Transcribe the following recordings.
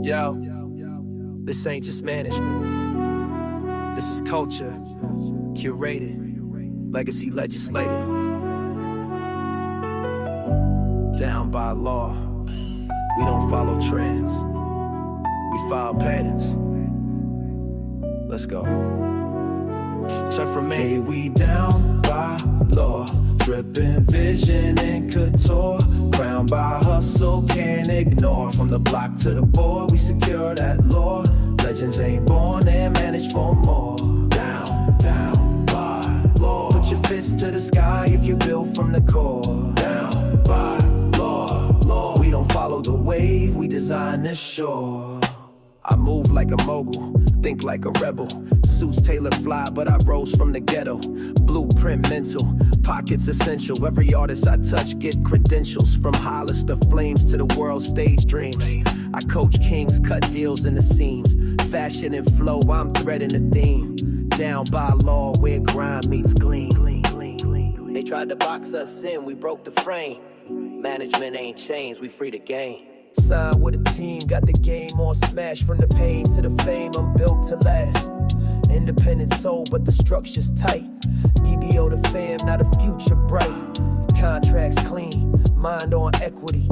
Yo, this ain't just management. This is culture, curated, legacy legislated. Down by law, we don't follow trends. We follow patterns. Let's go. Turn from me, we down by law. Dripping vision and couture, crowned by hustle, can't ignore. From the block to the board, we secure that law. Legends ain't born, they're managed for more. Down by law. Put your fist to the sky if you build from the core. Down by law. We don't follow the wave, we design the shore. I move like a mogul, think like a rebel. Suits tailored fly, but I rose from the ghetto. Blueprint mental, pockets essential. Every artist I touch get credentials. From Hollis to Flames to the world stage dreams. I coach kings, cut deals in the seams. Fashion and flow, I'm threading the theme. Down by law, where grind meets gleam. They tried to box us in, we broke the frame. Management ain't changed, we free the game. Signed with a team, got the game on smash. From the pain to the fame, I'm built to last. Independent soul, but the structure's tight. DBO the fam, not a future bright. Contracts clean, mind on equity.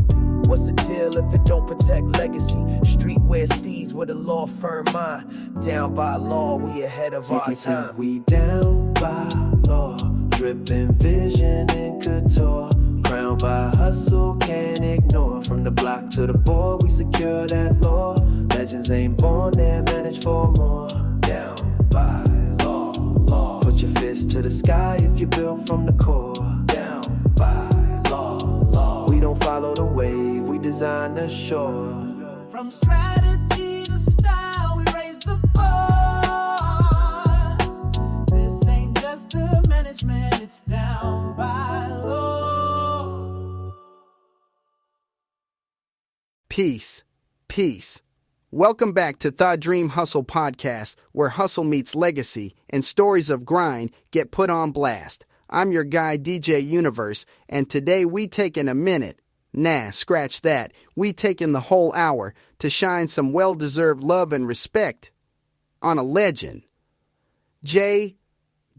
What's the deal if it don't protect legacy? Streetwear steez with a law firm mind. Down by law, we ahead of our time. We down by law, dripping vision and couture. Crowned by hustle, can't ignore. From the block to the board, we secure that law. Legends ain't born, they're managed for more. Down by law. Put your fist to the sky if you build from the core. Down by law. We don't follow the wave, we design the shore. From strategy to style, we raise the bar. This ain't just the management, it's down by law. Peace. Welcome back to The Dream Hustle Podcast, where hustle meets legacy and stories of grind get put on blast. I'm your guy, DJ Universe, and today we taking a minute. Nah, scratch that. We taking the whole hour to shine some well-deserved love and respect on a legend. J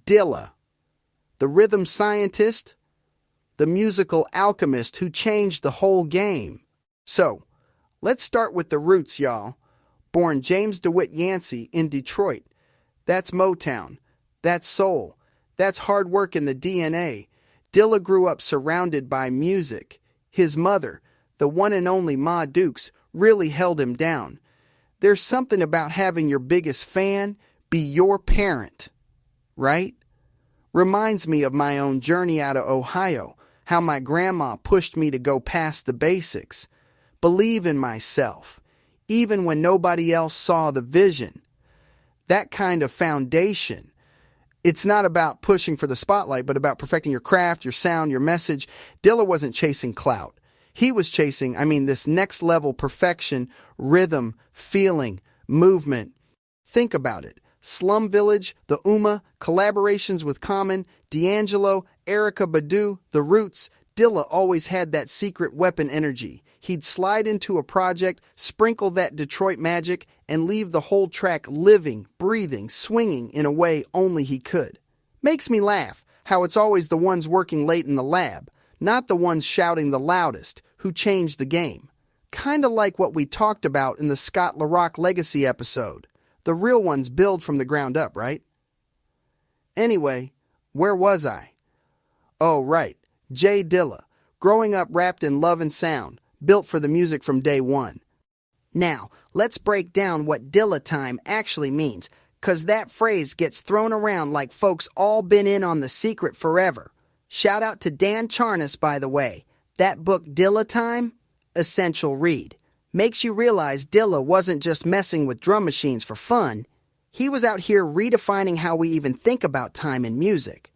Dilla, the rhythm scientist, the musical alchemist who changed the whole game. So, let's start with the roots, y'all. Born James DeWitt Yancey in Detroit. That's Motown. That's soul. That's hard work in the DNA. Dilla grew up surrounded by music. His mother, the one and only Ma Dukes, really held him down. There's something about having your biggest fan be your parent, right? Reminds me of my own journey out of Ohio, how my grandma pushed me to go past the basics. Believe in myself, even when nobody else saw the vision. That kind of foundation. It's not about pushing for the spotlight, but about perfecting your craft, your sound, your message. Dilla wasn't chasing clout. He was chasing, this next level perfection, rhythm, feeling, movement. Think about it. Slum Village, The Ummah, collaborations with Common, D'Angelo, Erykah Badu, The Roots. Dilla always had that secret weapon energy. He'd slide into a project, sprinkle that Detroit magic, and leave the whole track living, breathing, swinging in a way only he could. Makes me laugh how it's always the ones working late in the lab, not the ones shouting the loudest, who changed the game. Kinda like what we talked about in the Scott LaRock Legacy episode. The real ones build from the ground up, right? Anyway, where was I? Oh, right. J Dilla, growing up wrapped in love and sound, built for the music from day one. Now, let's break down what Dilla Time actually means, 'cause that phrase gets thrown around like folks all been in on the secret forever. Shout out to Dan Charnas, by the way. That book, Dilla Time, essential read. Makes you realize Dilla wasn't just messing with drum machines for fun. He was out here redefining how we even think about time in music.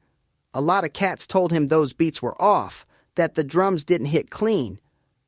A lot of cats told him those beats were off, that the drums didn't hit clean.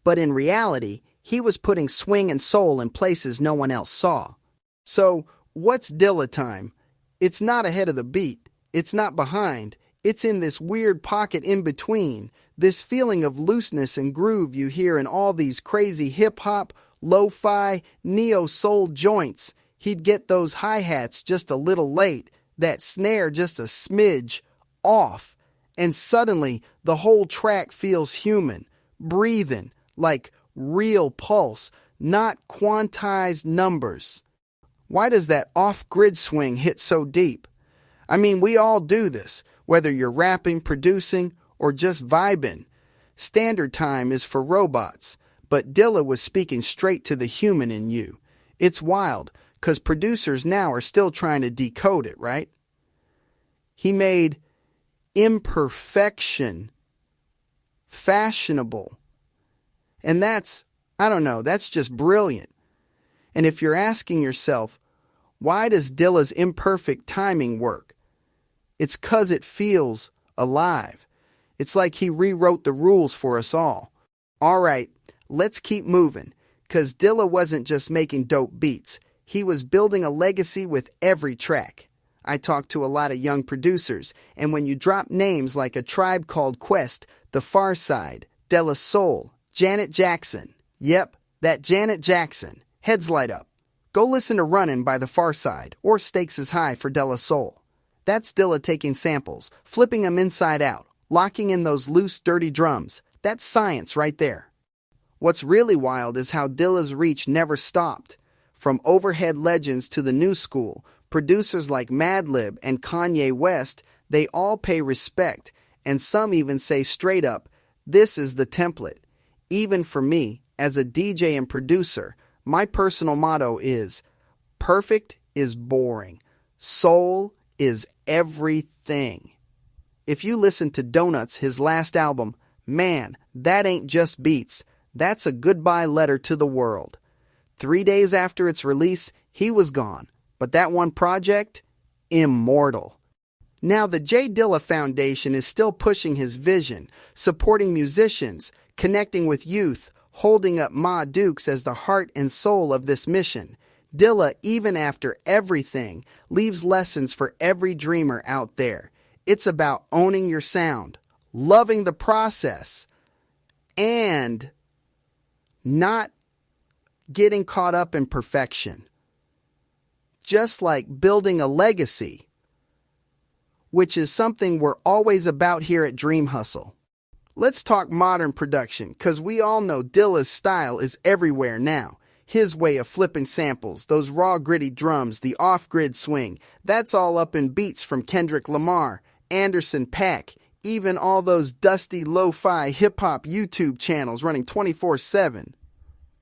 But in reality, he was putting swing and soul in places no one else saw. So, what's Dilla Time? It's not ahead of the beat. It's not behind. It's in this weird pocket in between. This feeling of looseness and groove you hear in all these crazy hip-hop, lo-fi, neo-soul joints. He'd get those hi-hats just a little late, that snare just a smidge off, and suddenly the whole track feels human, breathing, like real pulse, not quantized numbers. Why does that off-grid swing hit so deep? I mean, we all do this, whether you're rapping, producing, or just vibing. Standard time is for robots, but Dilla was speaking straight to the human in you. It's wild, 'cause producers now are still trying to decode it, right? He made imperfection fashionable. And that's just brilliant. And if you're asking yourself, why does Dilla's imperfect timing work? It's 'cause it feels alive. It's like he rewrote the rules for us all. All right, let's keep moving, 'cause Dilla wasn't just making dope beats. He was building a legacy with every track. I talked to a lot of young producers, and when you drop names like A Tribe Called Quest, The Far Side, De La Soul, Janet Jackson, yep, that Janet Jackson, heads light up. Go listen to Runnin' by The Far Side, or Stakes is High for De La Soul. That's Dilla taking samples, flipping them inside out, locking in those loose, dirty drums. That's science right there. What's really wild is how Dilla's reach never stopped. From overhead legends to the new school, producers like Madlib and Kanye West, they all pay respect, and some even say straight up, this is the template. Even for me, as a DJ and producer, my personal motto is, perfect is boring. Soul is everything. If you listen to Donuts, his last album, man, that ain't just beats. That's a goodbye letter to the world. 3 days after its release, he was gone. But that one project, immortal. Now the J Dilla Foundation is still pushing his vision, supporting musicians, connecting with youth, holding up Ma Dukes as the heart and soul of this mission. Dilla, even after everything, leaves lessons for every dreamer out there. It's about owning your sound, loving the process, and not getting caught up in perfection. Just like building a legacy, which is something we're always about here at Dream Hustle. Let's talk modern production, because we all know Dilla's style is everywhere now. His way of flipping samples, those raw gritty drums, the off-grid swing, that's all up in beats from Kendrick Lamar, Anderson .Paak, even all those dusty lo-fi hip-hop YouTube channels running 24/7.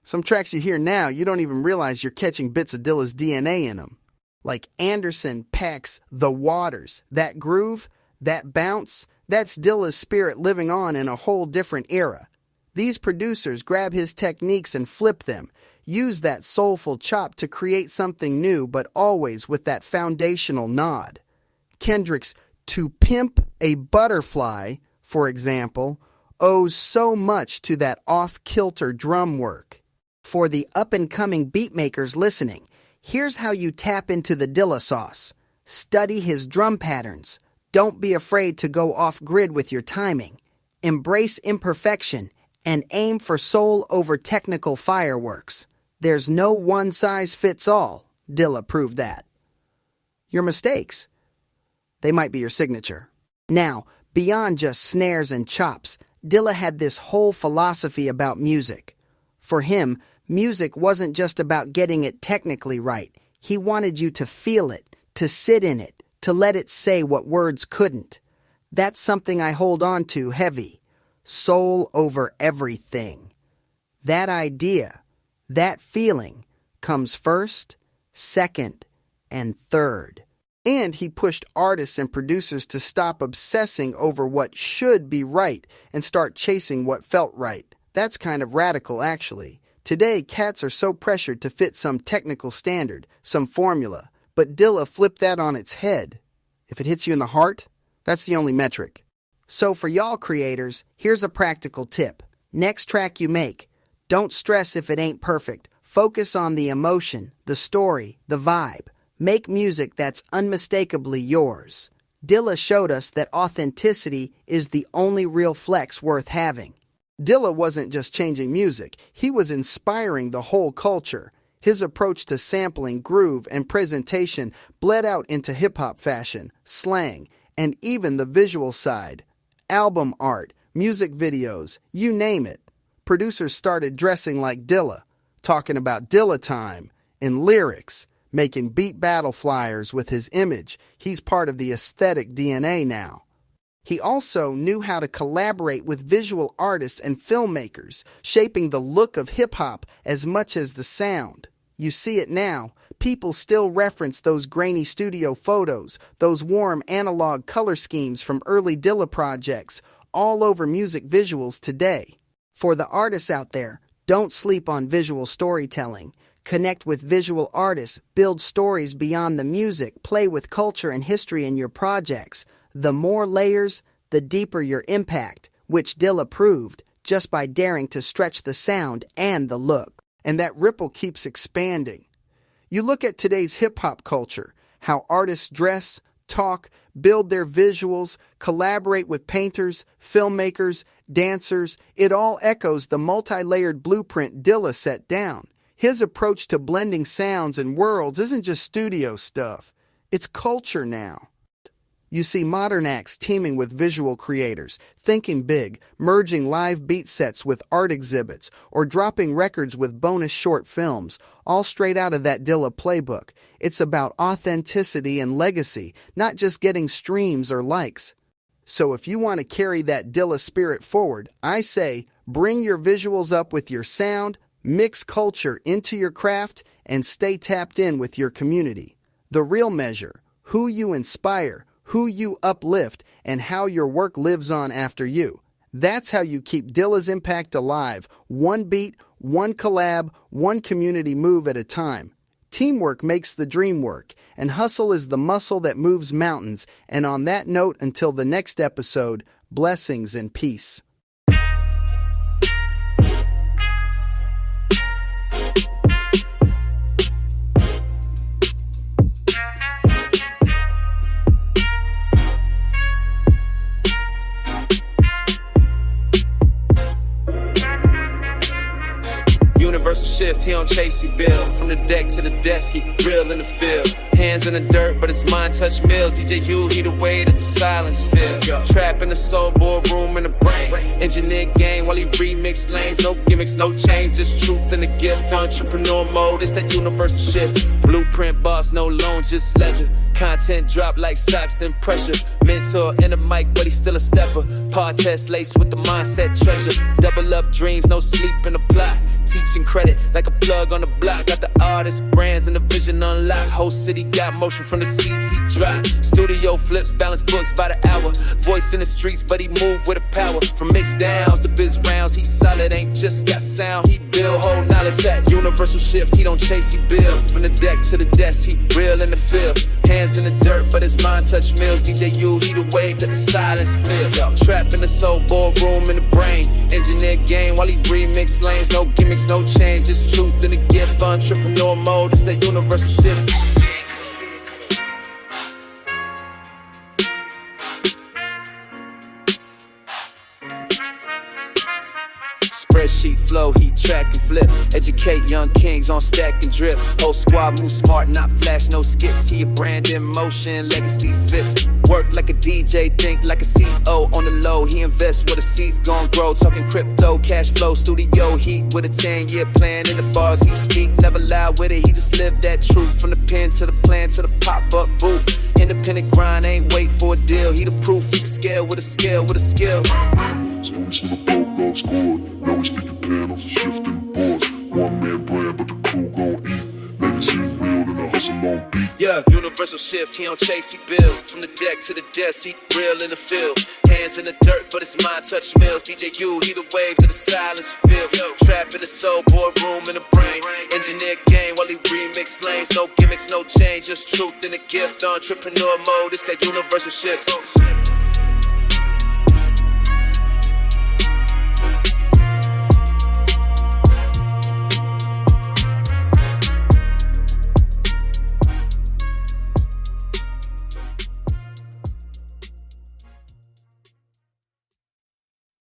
Some tracks you hear now, you don't even realize you're catching bits of Dilla's DNA in them. Like Anderson .Paak's The Waters. That groove, that bounce, that's Dilla's spirit living on in a whole different era. These producers grab his techniques and flip them, use that soulful chop to create something new, but always with that foundational nod. Kendrick's To Pimp a Butterfly, for example, owes so much to that off-kilter drum work. For the up-and-coming beatmakers listening, here's how you tap into the Dilla sauce. Study his drum patterns. Don't be afraid to go off-grid with your timing. Embrace imperfection and aim for soul over technical fireworks. There's no one-size-fits-all. Dilla proved that. Your mistakes, they might be your signature. Now, beyond just snares and chops, Dilla had this whole philosophy about music. For him, music wasn't just about getting it technically right. He wanted you to feel it, to sit in it, to let it say what words couldn't. That's something I hold on to heavy. Soul over everything. That idea, that feeling, comes first, second, and third. And he pushed artists and producers to stop obsessing over what should be right and start chasing what felt right. That's kind of radical, actually. Today, cats are so pressured to fit some technical standard, some formula. But Dilla flipped that on its head. If it hits you in the heart, that's the only metric. So for y'all creators, here's a practical tip. Next track you make, don't stress if it ain't perfect. Focus on the emotion, the story, the vibe. Make music that's unmistakably yours. Dilla showed us that authenticity is the only real flex worth having. Dilla wasn't just changing music, he was inspiring the whole culture. His approach to sampling, groove, and presentation bled out into hip-hop fashion, slang, and even the visual side. Album art, music videos, you name it. Producers started dressing like Dilla, talking about Dilla Time, in lyrics, making beat battle flyers with his image. He's part of the aesthetic DNA now. He also knew how to collaborate with visual artists and filmmakers, shaping the look of hip-hop as much as the sound. You see it now. People still reference those grainy studio photos, those warm analog color schemes from early Dilla projects, all over music visuals today. For the artists out there, don't sleep on visual storytelling. Connect with visual artists, build stories beyond the music, play with culture and history in your projects. The more layers, the deeper your impact, which Dilla proved just by daring to stretch the sound and the look. And that ripple keeps expanding. You look at today's hip-hop culture, how artists dress, talk, build their visuals, collaborate with painters, filmmakers, dancers. It all echoes the multi-layered blueprint Dilla set down. His approach to blending sounds and worlds isn't just studio stuff. It's culture now. You see modern acts teaming with visual creators, thinking big, merging live beat sets with art exhibits, or dropping records with bonus short films, all straight out of that Dilla playbook. It's about authenticity and legacy, not just getting streams or likes. So if you want to carry that Dilla spirit forward, I say bring your visuals up with your sound, mix culture into your craft, and stay tapped in with your community. The real measure, who you inspire, who you uplift, and how your work lives on after you. That's how you keep Dilla's impact alive, one beat, one collab, one community move at a time. Teamwork makes the dream work, and hustle is the muscle that moves mountains. And on that note, until the next episode, blessings and peace. Universal shift, he don't chase, he build. From the deck to the desk, he real in the field. Hands in the dirt, but it's mind touch mill. DJ U, he the way that the silence feel. Trap in the soul, boardroom in the brain. Engineer game while he remix lanes. No gimmicks, no change, just truth and the gift. Entrepreneur mode, it's that universal shift. Blueprint boss, no loan, just ledger. Content drop like stocks and pressure. Mentor in the mic, but he's still a stepper. Pod test laced with the mindset treasure. Double up dreams, no sleep in the plot. Teaching credit like a plug on the block. Got the artists, brands, and the vision unlocked. Whole city got motion from the seeds he dropped. Studio flips, balance books by the hour. Voice in the streets, but he move with a power. From mix downs to biz rounds, he solid, ain't just got sound. He build whole knowledge, that universal shift. He don't chase, he build. From the deck to the desk, he real in the field. Hands in the dirt, but his mind touch mills. DJ U, he the wave that the silence feel. Trap in the soul, boardroom in the brain. Engineer game while he remix lanes. No gimmicks, no change, just truth and a gift. Entrepreneur mode, it's that universal shift. Spreadsheet flow, heat track and flip. Educate young kings on stack and drip. Whole squad move smart, not flash, no skits. He a brand in motion, legacy fits. Work like a DJ, think like a CEO. On the low, he invests where the seeds gon' grow. Talking crypto, cash flow, studio heat with a 10-year plan. In the bars he speak, never lie with it. He just live that truth. From the pen to the plan to the pop-up booth. Independent grind, ain't wait for a deal. He the proof, he can scale with a skill, with a skill. So we see the ball God scored. Now we speaking panels and shifting boards. One man brand, but the crew gon' eat. Legacy real and the hustle on beat. Yeah, universal shift, he don't chase, he build. From the deck to the desk, he real in the field. Hands in the dirt, but his mind touch mills. DJ U, he the wave to the silence feel. Trap in the soul, boardroom in the brain. Engineer game while he remix lanes. No gimmicks, no change, just truth and a gift. Entrepreneur mode, it's that universal shift.